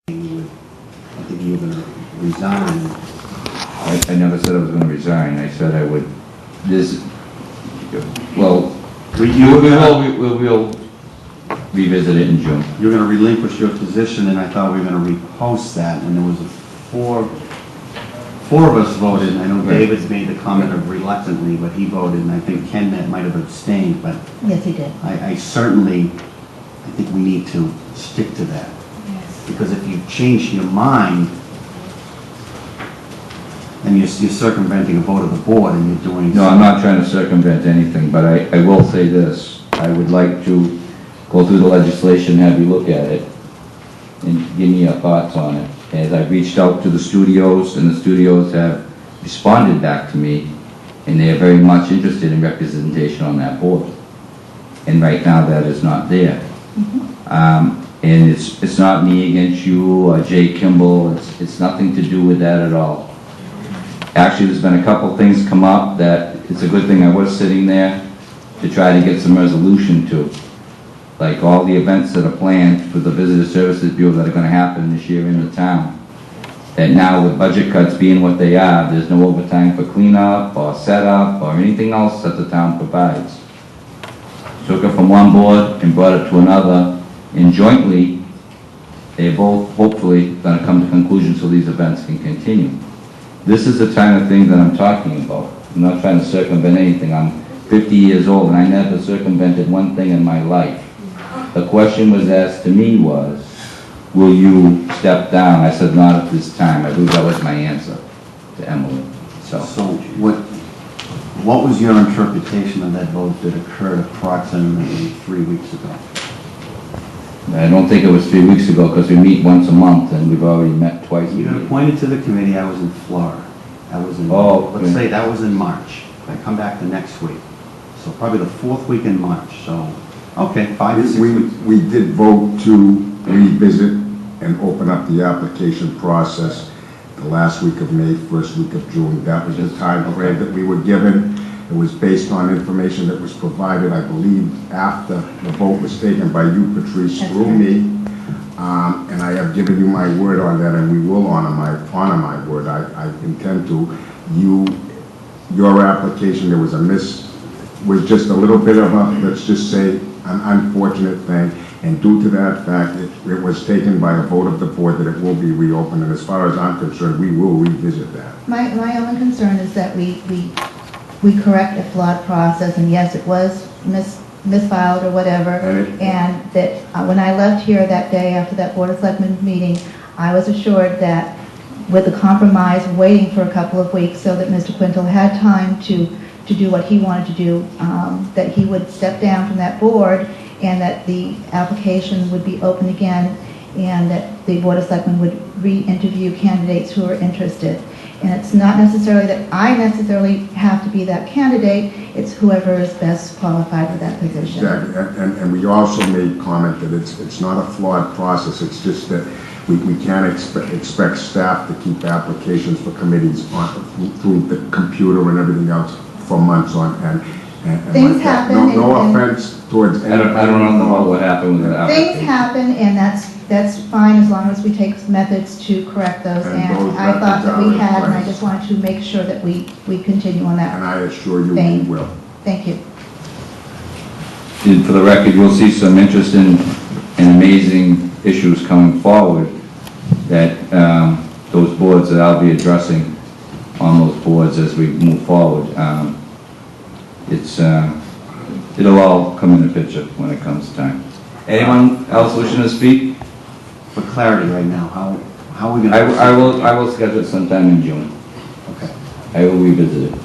I think you were going to resign. I never said I was going to resign. I said I would. Well, we'll revisit it in June. You're going to relinquish your position, and I thought we were going to repost that, and there was four of us voted, and I know David's made the comment of reluctantly, but he voted, and I think Ken might have abstained, but Yes, he did. I think we need to stick to that. Yes. Because if you've changed your mind, and you're circumventing a vote of the board, and you're doing... No, I'm not trying to circumvent anything, but I will say this. I would like to go through the legislation, have you look at it, and give me your thoughts on it. As I've reached out to the studios, and the studios have responded back to me, and they are very much interested in representation on that board. And right now, that is not there. And it's not me against you or Jay Kimball. It's nothing to do with that at all. Actually, there's been a couple things come up that it's a good thing I was sitting there to try to get some resolution to. Like all the events that are planned for the Visitor Services Bureau that are going to happen this year in the town. That now with budget cuts being what they are, there's no overtime for cleanup or setup or anything else that the town provides. Took it from one board and brought it to another, and jointly, they're both hopefully going to come to conclusions so these events can continue. This is the kind of thing that I'm talking about. I'm not trying to circumvent anything. I'm 50 years old and I never circumvented one thing in my life. The question was asked to me was, will you step down? I said, not at this time. I believe that was my answer to Emily. So what was your interpretation of that vote that occurred approximately 3 weeks ago? I don't think it was 3 weeks ago because we meet once a month and we've already met twice a You year. got appointed to the committee. I was in Florida. I was in, let's say that was in March. I come back the next week. So probably the 4th week in March. So, okay, 5 to 6 weeks. We did vote to revisit and open up the application process the last week of May, first week of June. That was the time frame that we were given. It was based on information that was provided, I believe, after the vote was taken by you, Patrice, through me. And I have given you my word on that, and we will honor my word. I intend to. Your application, there was was just a little bit of a, let's just say, an unfortunate thing. And due to that fact, it was taken by a vote of the board that it will be reopened. And as far as I'm concerned, we will revisit that. My only concern is that we correct a flawed process, and yes, it was misfiled or whatever, and that when I left here that day after that Board of Selectmen meeting, I was assured that with the compromise, waiting for a couple of weeks so that Mr. Quintal had time to do what he wanted to do, that he would step down from that board and that the application would be open again and that the Board of Selectmen would re-interview candidates who are interested. And it's not necessarily that I necessarily have to be that candidate, it's whoever is best qualified for that position. Exactly, and we also made comment that it's not a flawed process, it's just that we can't expect staff to keep applications for committees through the computer and everything else for months on end. Things like happen. No offense towards anybody. I don't know what happened with that. Things happen, and that's fine as long as we take methods to correct those. And I thought that we had, and I just wanted to make sure that we continue on that. And I assure you we will. Thank you. And for the record, you'll see some interesting and amazing issues coming forward that those boards that I'll be addressing on those boards as we move forward. It'll all come in the picture when it comes time. Anyone else wishing to speak? For clarity right now, how are we going to... I will schedule it sometime in June. Okay. I will revisit it.